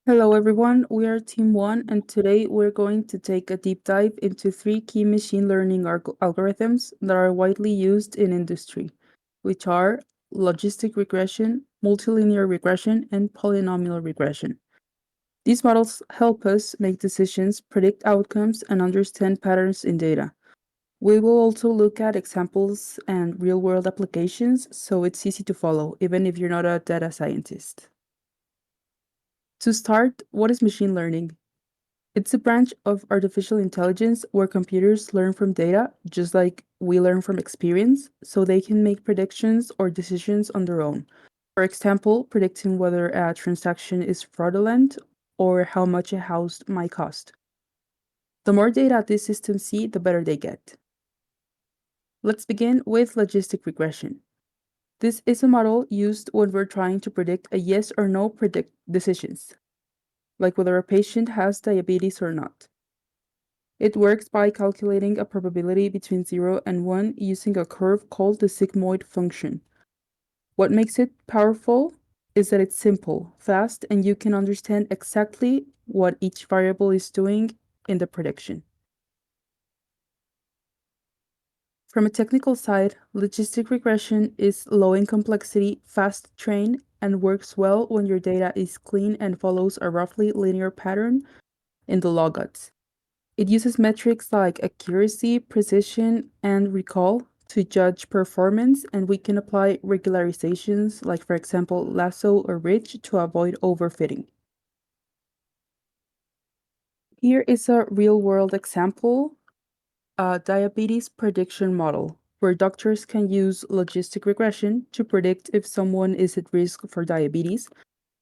Hello everyone, we are Team 1 and today we're going to take a deep dive into three key machine learning algorithms that are widely used in industry, which are logistic regression, multilinear regression, and polynomial regression. These models help us make decisions, predict outcomes, and understand patterns in data. We will also look at examples and real-world applications so it's easy to follow, even if you're not a data scientist. To start, what is machine learning? It's a branch of artificial intelligence where computers learn from data, just like we learn from experience, so they can make predictions or decisions on their own. For example, predicting whether a transaction is fraudulent or how much a house might cost. The more data these systems see, the better they get. Let's begin with logistic regression. This is a model used when we're trying to predict a yes or no predict decisions, like whether a patient has diabetes or not. It works by calculating a probability between 0 and 1 using a curve called the sigmoid function. What makes it powerful is that it's simple, fast, and you can understand exactly what each variable is doing in the prediction. From a technical side, logistic regression is low in complexity, fast to train, and works well when your data is clean and follows a roughly linear pattern in the logits. It uses metrics like accuracy, precision, and recall to judge performance, and we can apply regularizations like, for example, lasso or ridge to avoid overfitting. Here is a real-world example, a diabetes prediction model, where doctors can use logistic regression to predict if someone is at risk for diabetes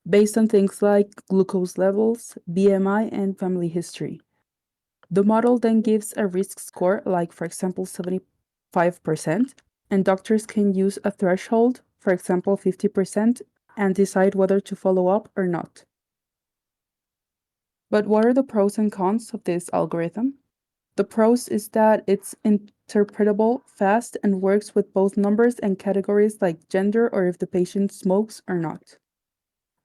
based on things like glucose levels, BMI, and family history. The model then gives a risk score, like for example 75%, and doctors can use a threshold, for example 50%, and decide whether to follow up or not. But what are the pros and cons of this algorithm? The pros is that it's interpretable, fast, and works with both numbers and categories like gender or if the patient smokes or not.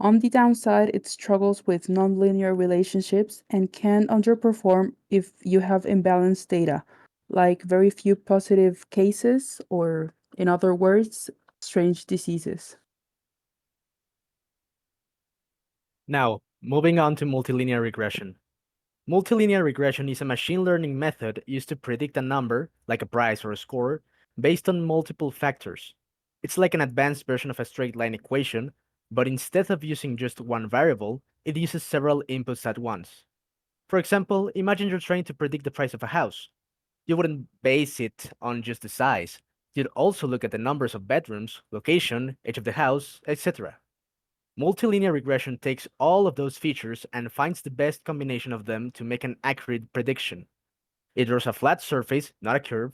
On the downside, it struggles with nonlinear relationships and can underperform if you have imbalanced data, like very few positive cases, or in other words, strange diseases. Now, moving on to multilinear regression. Multilinear regression is a machine learning method used to predict a number, like a price or a score, based on multiple factors. It's like an advanced version of a straight line equation, but instead of using just one variable, it uses several inputs at once. For example, imagine you're trying to predict the price of a house. You wouldn't base it on just the size. You'd also look at the numbers of bedrooms, location, age of the house, etc. Multilinear regression takes all of those features and finds the best combination of them to make an accurate prediction. It draws a flat surface, not a curve,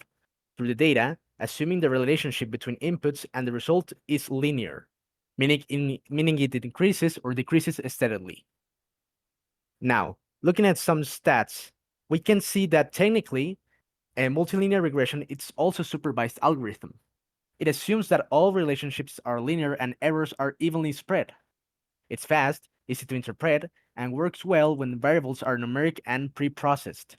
through the data, assuming the relationship between inputs and the result is linear, meaning it increases or decreases steadily. Now, looking at some stats, we can see that technically, a multilinear regression is also a supervised algorithm. It assumes that all relationships are linear and errors are evenly spread. It's fast, easy to interpret, and works well when variables are numeric and pre-processed.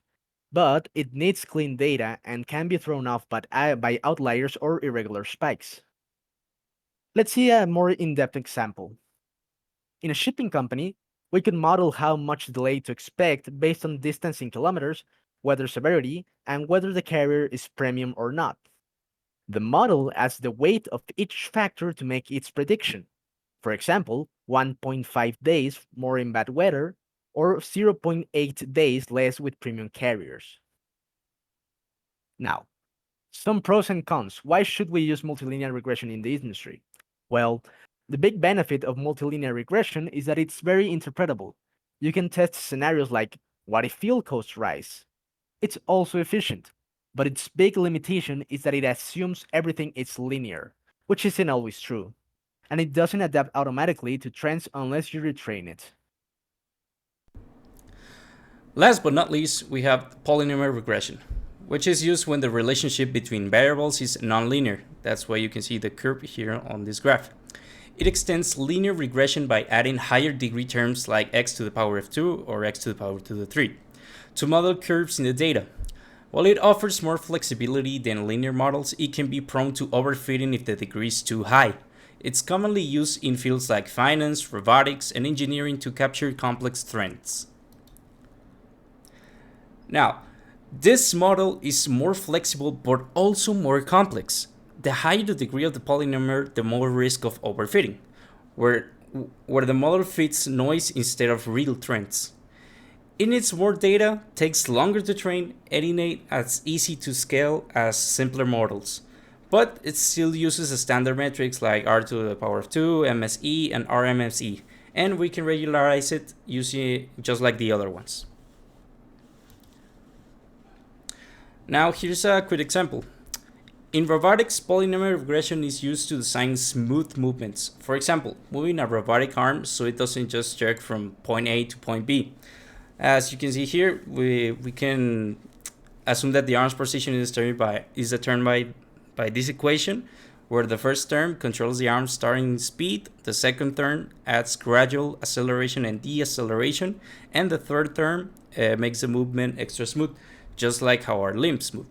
But it needs clean data and can be thrown off by outliers or irregular spikes. Let's see a more in-depth example. In a shipping company, we could model how much delay to expect based on distance in kilometers, weather severity, and whether the carrier is premium or not. The model adds the weight of each factor to make its prediction. For example, 1.5 days more in bad weather, or 0.8 days less with premium carriers. Now, some pros and cons. Why should we use multilinear regression in the industry? Well, the big benefit of multilinear regression is that it's very interpretable. You can test scenarios like, what if fuel costs rise? It's also efficient, but its big limitation is that it assumes everything is linear, which isn't always true, and it doesn't adapt automatically to trends unless you retrain it. Last but not least, we have polynomial regression, which is used when the relationship between variables is nonlinear. That's why you can see the curve here on this graph. It extends linear regression by adding higher degree terms like x to the power of 2 or x to the power to the 3 to model curves in the data. While it offers more flexibility than linear models, it can be prone to overfitting if the degree is too high. It's commonly used in fields like finance, robotics, and engineering to capture complex trends. Now, this model is more flexible but also more complex. The higher the degree of the polynomial, the more risk of overfitting, where the model fits noise instead of real trends. It needs more data, takes longer to train, and it ain't as easy to scale as simpler models. But it still uses standard metrics like r to the power of 2, MSE, and RMSE, and we can regularize it using it just like the other ones. Now here's a quick example. In robotics, polynomial regression is used to design smooth movements. For example, moving a robotic arm so it doesn't just jerk from point A to point B. As you can see here, we can assume that the arm's position is determined by this equation, where the first term controls the arm's starting speed, the second term adds gradual acceleration and deceleration, and the third term makes the movement extra smooth, just like how our limbs move.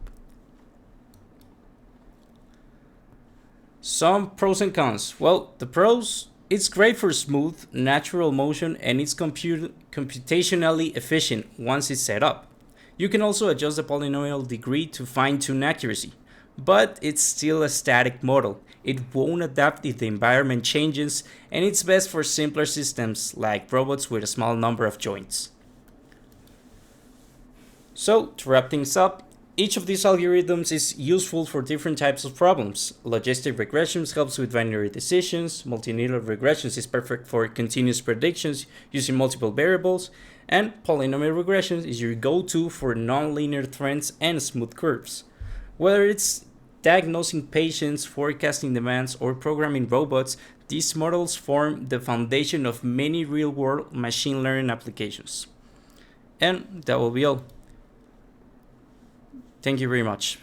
Some pros and cons. Well, the pros, it's great for smooth, natural motion, and it's computationally efficient once it's set up. You can also adjust the polynomial degree to fine-tune accuracy, but it's still a static model. It won't adapt if the environment changes, and it's best for simpler systems like robots with a small number of joints. So, to wrap things up, each of these algorithms is useful for different types of problems. Logistic regressions helps with binary decisions, multilinear regressions is perfect for continuous predictions using multiple variables, and polynomial regressions is your go-to for nonlinear trends and smooth curves. Whether it's diagnosing patients, forecasting demands, or programming robots, these models form the foundation of many real-world machine learning applications. And that will be all. Thank you very much.